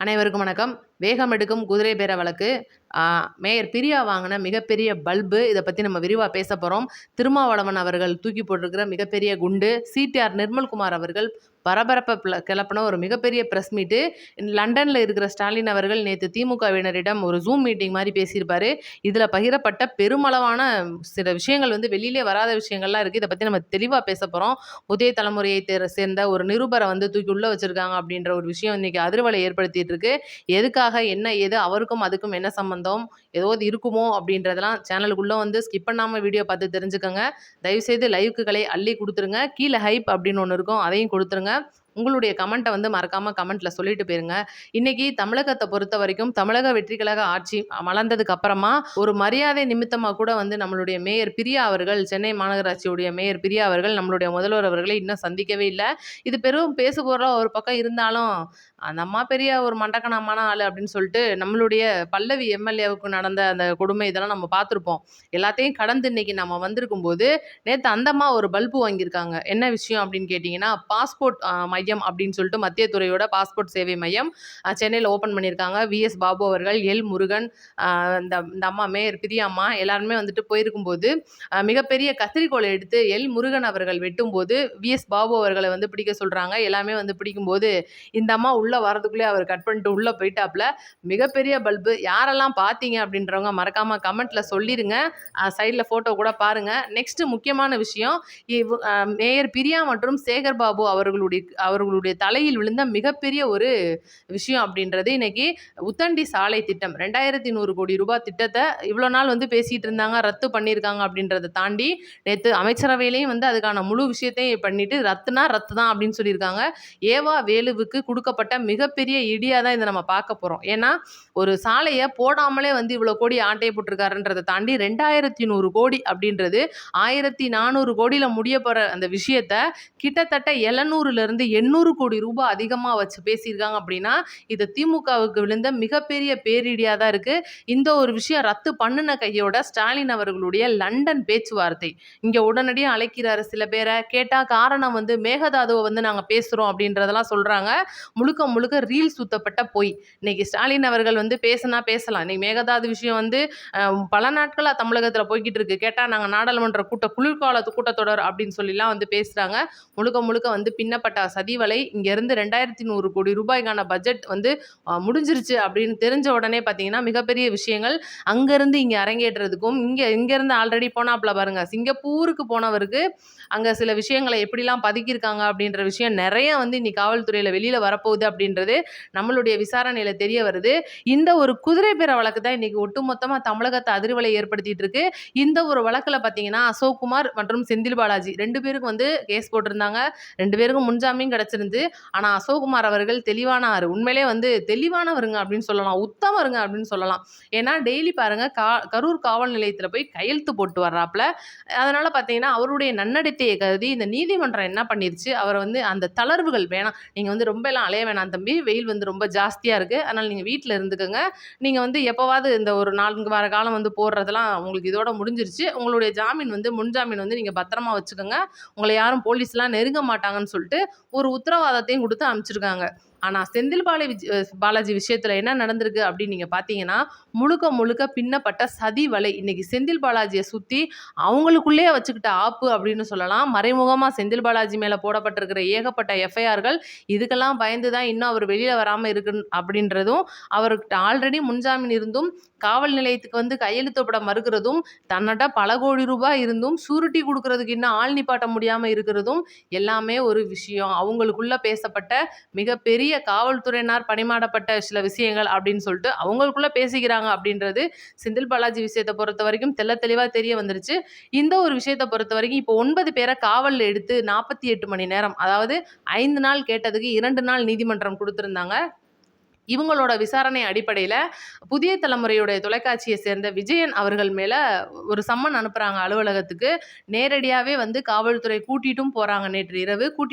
அனைவருக்கும் வணக்கம். வேகம் எடுக்கும் குதிரை பேர வழக்கு. மேயர் பிரியா வாங்கின மிகப்பெரிய பல்பு, இதை பற்றி நம்ம விரிவாக பேச போகிறோம். திருமாவளவன் அவர்கள் தூக்கி போட்டிருக்கிற மிகப்பெரிய குண்டு, சிடிஆர் நிர்மல்குமார் அவர்கள் பரபரப்பை கிளப்பின ஒரு மிகப்பெரிய ப்ரெஸ் மீட்டு. லண்டனில் இருக்கிற ஸ்டாலின் அவர்கள் நேற்று திமுகவினரிடம் ஒரு ஜூம் மீட்டிங் மாதிரி பேசியிருப்பார். இதில் பகிரப்பட்ட பெருமளவான சில விஷயங்கள் வெளியிலே வராத விஷயங்கள்லாம் இருக்குது. இதை பற்றி நம்ம தெளிவாக பேச போகிறோம். புதிய தலைமுறையை சேர்ந்த ஒரு நிருபரை தூக்கி உள்ளே வச்சுருக்காங்க அப்படின்ற ஒரு விஷயம் இன்றைக்கி அதிர்வலை ஏற்படுத்திட்டு இருக்கு. எதுக்காக, என்ன ஏது, அவருக்கும் அதுக்கும் என்ன சம்பந்தம், ஏதாவது இருக்குமோ அப்படின்றதெல்லாம் சேனலுக்குள்ளே ஸ்கிப் பண்ணாமல் வீடியோ பார்த்து தெரிஞ்சுக்கோங்க. தயவுசெய்து லைவுக்குகளை அள்ளி கொடுத்துருங்க. கீழே ஹைப் அப்படின்னு ஒன்று இருக்கும், அதையும் கொடுத்துருங்க. உங்களுடைய கமெண்ட்டை மறக்காமல் கமெண்ட்டில் சொல்லிட்டு போயிருங்க. இன்றைக்கி தமிழகத்தை பொறுத்த வரைக்கும் தமிழக வெற்றி கழக ஆட்சி மலர்ந்ததுக்கு அப்புறமா ஒரு மரியாதை நிமித்தமாக கூட நம்மளுடைய மேயர் பிரியா அவர்கள், சென்னை மாநகராட்சியுடைய மேயர் பிரியா அவர்கள் நம்மளுடைய முதல்வர் அவர்களை இன்னும் சந்திக்கவே இல்லை. இது பெரும் பேசுபொருளாக ஒரு பக்கம் இருந்தாலும், அந்த அம்மா பெரிய ஒரு மண்டக்கணமான ஆள் அப்படின்னு சொல்லிட்டு நம்மளுடைய பல்லவி எம்எல்ஏவுக்கு நடந்த அந்த கொடுமை இதெல்லாம் நம்ம பார்த்துருப்போம். எல்லாத்தையும் கடந்து இன்னைக்கு நம்ம வந்திருக்கும் போது, நேற்று அந்தம்மா ஒரு பல்பு வாங்கியிருக்காங்க. என்ன விஷயம் அப்படின்னு கேட்டிங்கன்னா, பாஸ்போர்ட் மையம் அப்படின்னு சொல்லிட்டு மத்திய துறையோட பாஸ்போர்ட் சேவை மையம் சென்னையில் ஓப்பன் பண்ணியிருக்காங்க. விஎஸ் பாபு அவர்கள், எல் முருகன், இந்த அம்மா மேயர் பிரியா அம்மா எல்லாருமே போயிருக்கும்போது மிகப்பெரிய கத்திரிக்கோளை எடுத்து எல் முருகன் அவர்கள் வெட்டும்போது விஎஸ் பாபு அவர்களை பிடிக்க சொல்கிறாங்க. எல்லாமே பிடிக்கும்போது இந்த அம்மா உள்ளே வரதுக்குள்ளே அவர் கட் பண்ணிட்டு உள்ளே போயிட்டாப்புல. மிகப்பெரிய பல்பு. யாரெல்லாம் பார்த்தீங்க அப்படின்றவங்க மறக்காமல் கமெண்ட்டில் சொல்லிடுங்க. சைடில் ஃபோட்டோ கூட பாருங்கள். நெக்ஸ்ட்டு முக்கியமான விஷயம், மேயர் பிரியா மற்றும் சேகர் பாபு அவர்களுடைய தலையில் விழுந்த மிகப்பெரிய ஒரு விஷயம் அப்படின்றது இன்னைக்கு உத்தண்டி சாலை திட்டம் 2100 கோடி ரூபாய் திட்டத்தை இவ்வளோ நாள் பேசிகிட்டு இருந்தாங்க, ரத்து பண்ணியிருக்காங்க அப்படின்றத தாண்டி நேற்று அமைச்சரவையிலையும் அதுக்கான முழு விஷயத்தையும் பண்ணிட்டு ரத்துனா ரத்து தான் அப்படின்னு சொல்லியிருக்காங்க. ஏவா வேலுவுக்கு கொடுக்கப்பட்ட மிகப்பெரிய இடியாக தான் இதை நம்ம பார்க்க போகிறோம். ஏன்னா ஒரு சாலையை போடாமலே இவ்வளோ கோடி ஆட்டையை போட்டிருக்காருன்றதை தாண்டி 2100 கோடி அப்படின்றது 1400 கோடியில் முடிய போகிற அந்த விஷயத்த கிட்டத்தட்ட 700லேருந்து 800 கோடி ரூபாய் அதிகமாக வச்சு பேசியிருக்காங்க. அப்படின்னா இது திமுகவுக்கு விழுந்த மிகப்பெரிய பேரிடியாக தான் இருக்குது. இந்த ஒரு விஷயம் ரத்து பண்ணின கையோட ஸ்டாலின் அவர்களுடைய லண்டன் பேச்சுவார்த்தை இங்கே உடனடியாக அழைக்கிறாரு. சில பேரை கேட்டால் காரணம் மேகதாதுவை நாங்கள் பேசுகிறோம் அப்படின்றதெல்லாம் சொல்கிறாங்க. முழுக்க முழுக்க ரீல் சுத்தப்பட்ட பொய். இன்னைக்கு ஸ்டாலின் அவர்கள் பேசினா பேசலாம். இன்னைக்கு மேகதாது விஷயம் பல நாட்களாக தமிழகத்தில் போய்கிட்டு இருக்கு. கேட்டால் நாங்கள் நாடாளுமன்ற குளிர்கால கூட்டத்தொடர் அப்படின்னு சொல்லிலாம் பேசுகிறாங்க. முழுக்க முழுக்க பின்னப்பட்ட சதிவலை. இங்கேருந்து 2100 கோடி ரூபாய்க்கான பட்ஜெட் முடிஞ்சிருச்சு அப்படின்னு தெரிஞ்ச உடனே பார்த்தீங்கன்னா மிகப்பெரிய விஷயங்கள் அங்கேருந்து இங்கே அரங்கேற்றதுக்கும், இங்கேருந்து ஆல்ரெடி போனாப்புல பாருங்க, சிங்கப்பூருக்கு போனவருக்கு அங்கே சில விஷயங்களை எப்படிலாம் பதுக்கியிருக்காங்க அப்படின்ற விஷயம் நிறைய இன்னைக்கு காவல்துறையில் வெளியில் வரப்போகுது அப்படின்றது நம்மளுடைய விசாரணையில் தெரிய வருது. இந்த ஒரு குதிரை பேர வழக்கு தான் இன்னைக்கு ஒட்டுமொத்தமாக தமிழகத்தை அதிர்வலை ஏற்படுத்திட்டு இருக்கு. இந்த ஒரு வழக்கில் பார்த்தீங்கன்னா அசோக்குமார் மற்றும் செந்தில் பாலாஜி 2 பேருக்கும் கேஸ் போட்டிருந்தாங்க. 2 பேருக்கும் முன்ஜாமீன் கிடச்சிருந்து. ஆனால் அசோக்குமார் அவர்கள் தெளிவானார். உண்மையிலே தெளிவானவருங்க அப்படின்னு சொல்லலாம், உத்தமருங்க அப்படின்னு சொல்லலாம். ஏன்னா டெய்லி பாருங்க கரூர் காவல் நிலையத்தில் போய் கையெழுத்து போட்டு வர்றாப்புல. அதனால பார்த்தீங்கன்னா அவருடைய நன்னடத்தையை கருதி இந்த நீதிமன்றம் என்ன பண்ணிருச்சு, அவரை அந்த தளர்வுகள் வேணாம், நீங்கள் ரொம்ப எல்லாம் அலைய வேணாம் தம்பி, வெயில் ரொம்ப ஜாஸ்தியாக இருக்குது, அதனால் நீங்கள் வீட்டில் இருந்துக்கோங்க, நீங்கள் எப்போவாது இந்த ஒரு 4 வார காலம் போடுறதெல்லாம் உங்களுக்கு இதோட முடிஞ்சிருச்சு, உங்களுடைய ஜாமீன் முன்ஜாமீன் நீங்கள் பத்திரமா வச்சுக்கோங்க, உங்களை யாரும் போலீஸ்லாம் நெருங்க மாட்டாங்கன்னு சொல்லிட்டு ஒரு உத்தரவாதத்தையும் கொடுத்து அனுப்பிச்சிருக்காங்க. ஆனால் செந்தில் பாலாஜி விஷயத்தில் என்ன நடந்திருக்கு அப்படின்னு நீங்கள் பார்த்தீங்கன்னா முழுக்க முழுக்க பின்னப்பட்ட சதி வலை. இன்னைக்கு செந்தில் பாலாஜியை சுற்றி அவங்களுக்குள்ளேயே வச்சுக்கிட்ட ஆப்பு அப்படின்னு சொல்லலாம். மறைமுகமாக செந்தில் பாலாஜி மேலே போடப்பட்டிருக்கிற ஏகப்பட்ட எஃப்ஐஆர்கள் இதுக்கெல்லாம் பயந்து தான் இன்னும் அவர் வெளியில் வராமல் இருக்கு அப்படின்றதும், அவர்கிட்ட ஆல்ரெடி முன்ஜாமீன் இருந்தும் காவல் நிலையத்துக்கு கையெழுத்தப்பட மறுக்கிறதும், தன்னட்ட பல கோடி ரூபாய் இருந்தும் ஷூரிட்டி கொடுக்கறதுக்கு இன்னும் ஆள் நிப்பாட்ட முடியாமல் இருக்கிறதும் எல்லாமே ஒரு விஷயம். அவங்களுக்குள்ள பேசப்பட்ட மிகப்பெரிய காவல்துறையினர் பணிமாடப்பட்ட சில விஷயங்கள் அப்படின்னு சொல்லிட்டு அவங்களுக்குள்ள பேசிக்கிறாங்க அப்படின்றது செந்தில் பாலாஜி விஷயத்தை பொறுத்த வரைக்கும் தெளிவா தெரிய வந்துருச்சு. இந்த ஒரு விஷயத்தை பொறுத்த வரைக்கும் இப்போ 9 பேரை காவலில் எடுத்து 48 மணி நேரம், அதாவது 5 நாள் கேட்டதுக்கு 2 நாள் நீதிமன்றம் கொடுத்துருந்தாங்க. இவங்களோட விசாரணை அடிப்படையில் புதிய தலைமுறையுடைய தொலைக்காட்சியை சேர்ந்த விஜயன் அவர்கள் மேலே ஒரு சம்மன் அனுப்புகிறாங்க அலுவலகத்துக்கு. நேரடியாகவே காவல்துறை கூட்டிகிட்டும் போகிறாங்க. நேற்று இரவு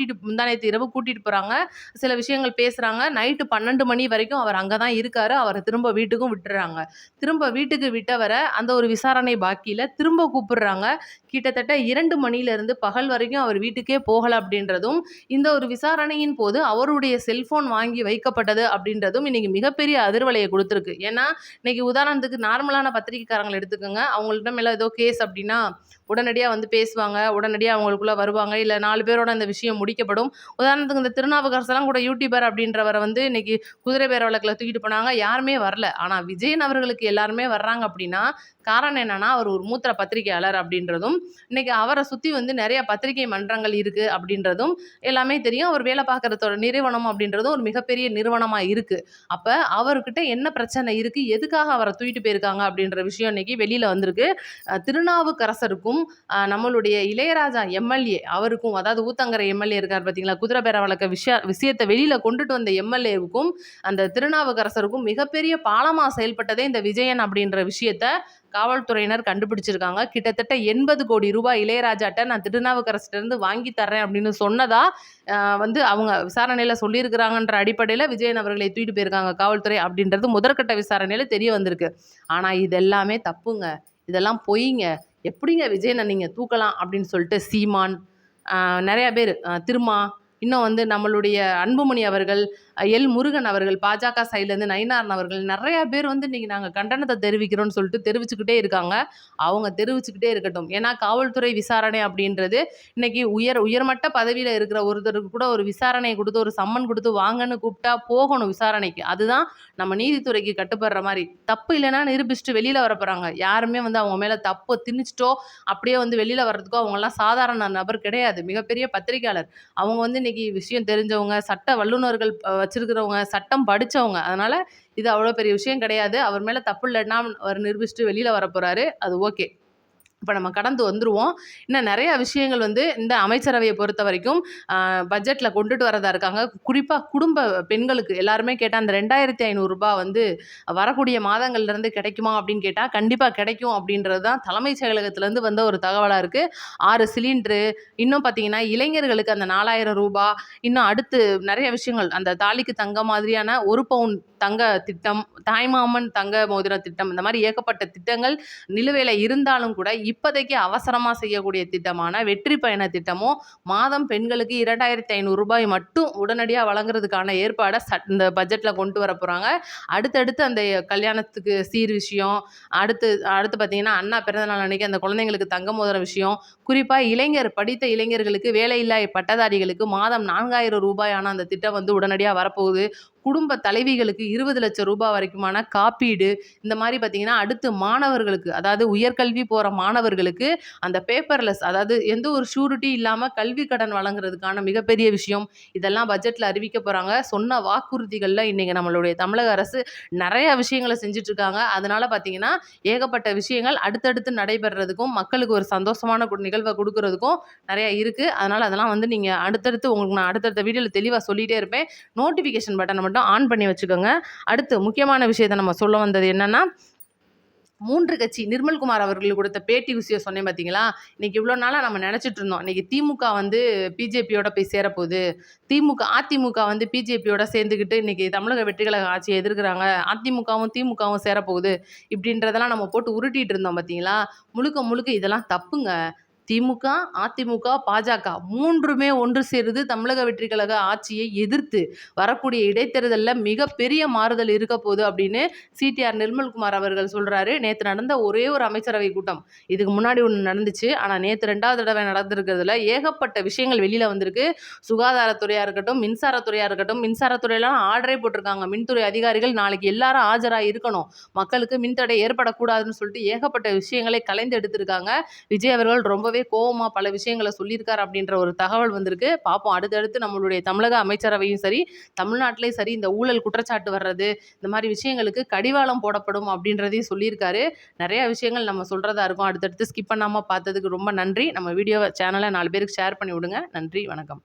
முந்தானேற்று இரவு கூட்டிகிட்டு போகிறாங்க. சில விஷயங்கள் பேசுகிறாங்க. நைட்டு 12 மணி வரைக்கும் அவர் அங்கே தான் இருக்கார். அவரை திரும்ப வீட்டுக்கும் விட்டுறாங்க. திரும்ப வீட்டுக்கு விட்டவரை அந்த ஒரு விசாரணை பாக்கியில் திரும்ப கூப்பிடுறாங்க. கிட்டத்தட்ட 2 மணிலேருந்து பகல் வரைக்கும் அவர் வீட்டுக்கே போகலை அப்படின்றதும், இந்த ஒரு விசாரணையின் போது அவருடைய செல்போன் வாங்கி வைக்கப்பட்டது அப்படின்றதும் இன்னைக்கு மிகப்பெரிய அதிர்வலையை கொடுத்துருக்கு. ஏன்னா இன்னைக்கு உதாரணத்துக்கு நார்மலான பத்திரிக்கைக்காரங்களை எடுத்துக்கோங்க. அவங்கள்ட்ட மேலே ஏதோ கேஸ் அப்படின்னா உடனடியாக வந்து பேசுவாங்க, உடனடியாக அவங்களுக்குள்ள வருவாங்க, இல்லை 4 பேரோட அந்த விஷயம் முடிக்கப்படும். உதாரணத்துக்கு இந்த திருநாவுக்கரசெல்லாம் கூட யூடியூபர் அப்படின்றவரை வந்து இன்னைக்கு குதிரை பேர வழக்கில் தூக்கிட்டு போனாங்க, யாருமே வரல. ஆனால் விஜயன் அவர்களுக்கு எல்லாருமே வர்றாங்க அப்படின்னா காரணம் என்னன்னா, அவர் ஒரு மூத்த பத்திரிகையாளர் அப்படின்றதும், இன்னைக்கு அவரை சுற்றி வந்து நிறைய பத்திரிகை மன்றங்கள் இருக்கு அப்படின்றதும் எல்லாமே தெரியும். அவர் வேலை பார்க்குறதோட நிறுவனம் அப்படின்றதும் ஒரு மிகப்பெரிய நிறுவனமாக இருக்கு. அப்போ அவர்கிட்ட என்ன பிரச்சனை இருக்கு, எதுக்காக அவரை தூக்கிட்டு போயிருக்காங்க அப்படின்ற விஷயம் இன்னைக்கு வெளியில வந்திருக்கு. திருநாவுக்கரசருக்கும் நம்மளுடைய இளையராஜா எம்எல்ஏ அவருக்கும், அதாவது ஊத்தங்கரை எம்எல்ஏ இருக்கார் பார்த்தீங்களா, குதிரை பேர வழக்க விஷயத்தை வெளியில கொண்டுட்டு வந்த எம்எல்ஏவுக்கும் அந்த திருநாவுக்கரசருக்கும் மிகப்பெரிய பாலமா செயல்பட்டதே இந்த விஜயன் அப்படின்ற விஷயத்த காவல்துறையினர் கண்டுபிடிச்சிருக்காங்க. கிட்டத்தட்ட 80 கோடி ரூபாய் இளையராஜாட்ட நான் திருநாவுக்கரசிலிருந்து வாங்கி தர்றேன் அப்படின்னு சொன்னதா வந்து அவங்க விசாரணையில சொல்லியிருக்கிறாங்கன்ற அடிப்படையில் விஜயன் அவர்களை தூக்கிட்டு போயிருக்காங்க காவல்துறை அப்படின்றது முதற்கட்ட விசாரணையில தெரிய வந்திருக்கு. ஆனா இது எல்லாமே தப்புங்க, இதெல்லாம் பொய்ங்க. எப்படிங்க விஜயனை நீங்க தூக்கலாம் அப்படின்னு சொல்லிட்டு சீமான், நிறைய பேர், திருமா, இன்னும் வந்து நம்மளுடைய அன்புமணி அவர்கள், எல் முருகன் அவர்கள், பாஜக சைட்லேருந்து நயினாரன் அவர்கள், நிறையா பேர் வந்து இன்றைக்கி நாங்கள் கண்டனத்தை தெரிவிக்கிறோம்னு சொல்லிட்டு தெரிவிச்சுக்கிட்டே இருக்காங்க. அவங்க தெரிவிச்சுக்கிட்டே இருக்கட்டும். ஏன்னா காவல்துறை விசாரணை அப்படின்றது இன்னைக்கு உயர்மட்ட பதவியில் இருக்கிற ஒருத்தருக்கு கூட ஒரு விசாரணை கொடுத்து, ஒரு சம்மன் கொடுத்து வாங்கன்னு கூப்பிட்டா போகணும் விசாரணைக்கு. அதுதான் நம்ம நீதித்துறைக்கு கட்டுப்படுற மாதிரி. தப்பு இல்லைன்னா நிரூபிச்சுட்டு வெளியில் வர போகிறாங்க. யாருமே வந்து அவங்க மேலே தப்பு திணிச்சிட்டோ அப்படியே வந்து வெளியில் வர்றதுக்கோ அவங்கெல்லாம் சாதாரண நபர் கிடையாது. மிகப்பெரிய பத்திரிகையாளர். அவங்க வந்து இன்னைக்கு விஷயம் தெரிஞ்சவங்க, சட்ட வல்லுநர்கள் வச்சிருக்கிறவங்க, சட்டம் படித்தவங்க. அதனால் இது அவ்வளோ பெரிய விஷயம் கிடையாது. அவர் மேலே தப்பு இல்லைன்னா அவர் நிரூபிச்சுட்டு வெளியில் வர போகிறாரு. அது ஓகே. இப்போ நம்ம கடந்து வந்துருவோம். இன்னும் நிறையா விஷயங்கள் வந்து இந்த அமைச்சரவையை பொறுத்த வரைக்கும் பட்ஜெட்டில் கொண்டுட்டு வரதா இருக்காங்க. குறிப்பாக குடும்ப பெண்களுக்கு எல்லாருமே கேட்டால் அந்த 2500 ரூபாய் வந்து வரக்கூடிய மாதங்கள்லேருந்து கிடைக்குமா அப்படின்னு கேட்டால் கண்டிப்பாக கிடைக்கும் அப்படின்றது தான் தலைமைச் செயலகத்திலேருந்து வந்த ஒரு தகவலாக இருக்குது. 6 சிலிண்ட்ரு, இன்னும் பார்த்தீங்கன்னா இளைஞர்களுக்கு அந்த 4000 ரூபாய், இன்னும் அடுத்து நிறைய விஷயங்கள், அந்த தாலிக்கு தங்க மாதிரியான 1 பவுன் தங்க திட்டம், தாய்மாமன் தங்க மோதிர திட்டம், இந்த மாதிரி ஏகப்பட்ட திட்டங்கள் நிலுவையில் இருந்தாலும் கூட இப்போதைக்கு அவசரமாக செய்யக்கூடிய திட்டமான வெற்றி பயண திட்டமும் மாதம் பெண்களுக்கு 2500 ரூபாய் மட்டும் உடனடியாக வழங்குறதுக்கான ஏற்பாடை இந்த பட்ஜெட்டில் கொண்டு வர போகிறாங்க. அடுத்தடுத்து அந்த கல்யாணத்துக்கு சீர் விஷயம், அடுத்து பார்த்தீங்கன்னா அண்ணா பிறந்தநாள் அன்னைக்கு அந்த குழந்தைங்களுக்கு தங்க மோதிர விஷயம், குறிப்பாக படித்த இளைஞர்களுக்கு வேலையில்லா பட்டதாரிகளுக்கு மாதம் 4000 ரூபாயான அந்த திட்டம் வந்து உடனடியாக வரப்போகுது. குடும்ப தலைவிகளுக்கு 20 லட்சம் ரூபாய் வரைக்குமான காப்பீடு, இந்த மாதிரி பார்த்தீங்கன்னா அடுத்து மாணவர்களுக்கு, அதாவது உயர்கல்வி போகிற மாணவர்களுக்கு அந்த பேப்பர்லெஸ், அதாவது எந்த ஒரு ஷூரிட்டி இல்லாமல் கல்வி கடன் வழங்குறதுக்கான மிகப்பெரிய விஷயம், இதெல்லாம் பட்ஜெட்டில் அறிவிக்க போகிறாங்க. சொன்ன வாக்குறுதிகளில் இன்றைக்கி நம்மளுடைய தமிழக அரசு நிறையா விஷயங்களை செஞ்சிட்ருக்காங்க. அதனால் பார்த்தீங்கன்னா ஏகப்பட்ட விஷயங்கள் அடுத்தடுத்து நடைபெறதுக்கும் மக்களுக்கு ஒரு சந்தோஷமான நிகழ்வை கொடுக்கறதுக்கும் நிறையா இருக்குது. அதனால் அதெல்லாம் வந்து நீங்கள் அடுத்தடுத்து உங்களுக்கு நான் அடுத்தடுத்த வீடியோவில் தெளிவாக சொல்லிகிட்டே இருப்பேன். நோட்டிஃபிகேஷன் பட்டனை மட்டும் ஆன் பண்ணி வச்சுக்கோங்க. அடுத்து முக்கியமான விஷயத்தை நம்ம சொல்ல வந்தது என்னன்னா, 3 கட்சி நிர்மல்குமார் அவர்கள் கொடுத்த பேட்டி விஷயம் சொன்னேன் பார்த்தீங்களா. இன்னைக்கு இவ்வளோ நாளாக நம்ம நினச்சிட்டு இருந்தோம், இன்னைக்கு திமுக வந்து பிஜேபியோட போய் சேரப்போகுது, அதிமுக வந்து பிஜேபியோட சேர்ந்துக்கிட்டு இன்னைக்கு தமிழக வெற்றிக்கழக ஆட்சியை எதிர்க்கிறாங்க, அதிமுகவும் திமுகவும் சேரப்போகுது இப்படின்றதெல்லாம் நம்ம போட்டு உருட்டிட்டு இருந்தோம் பார்த்தீங்களா. முழுக்க இதெல்லாம் தப்புங்க. திமுக, அதிமுக, பாஜக 3மே ஒன்று சேருது தமிழக வெற்றிக்கழக ஆட்சியை எதிர்த்து. வரக்கூடிய இடைத்தேர்தலில் மிகப்பெரிய மாறுதல் இருக்க போகுது அப்படின்னு சிடிஆர் நிர்மல்குமார் அவர்கள் சொல்கிறாரு. நேற்று நடந்த ஒரே ஒரு அமைச்சரவை கூட்டம், இதுக்கு முன்னாடி ஒன்று நடந்துச்சு, ஆனால் நேற்று 2வது தடவை நடந்திருக்கிறதுல ஏகப்பட்ட விஷயங்கள் வெளியில் வந்திருக்கு. சுகாதாரத்துறையாக இருக்கட்டும், மின்சாரத்துறையாக இருக்கட்டும், மின்சாரத்துறையெல்லாம் ஆர்டரே போட்டிருக்காங்க. மின்துறை அதிகாரிகள் நாளைக்கு எல்லாரும் ஆஜராக இருக்கணும், மக்களுக்கு மின்தடை ஏற்படக்கூடாதுன்னு சொல்லிட்டு ஏகப்பட்ட விஷயங்களை கலைந்து எடுத்திருக்காங்க. விஜய் அவர்கள் ரொம்பவே கோவமாக பல விஷயங்களை சொல்லியிருக்காரு அப்படின்ற ஒரு தகவல் வந்திருக்கு. பார்ப்போம் அடுத்தடுத்து நம்மளுடைய தமிழக அமைச்சரவையும் சரி, தமிழ்நாட்டிலையும் சரி, இந்த ஊழல் குற்றச்சாட்டு வர்றது, இந்த மாதிரி விஷயங்களுக்கு கடிவாளம் போடப்படும் அப்படின்றதையும் சொல்லியிருக்காரு. நிறைய விஷயங்கள் நம்ம சொல்கிறதா இருக்கும். அடுத்தடுத்து ஸ்கிப் பண்ணாமல் பார்த்ததுக்கு ரொம்ப நன்றி. நம்ம வீடியோ சேனலை 4 பேருக்கு ஷேர் பண்ணி விடுங்க. நன்றி, வணக்கம்.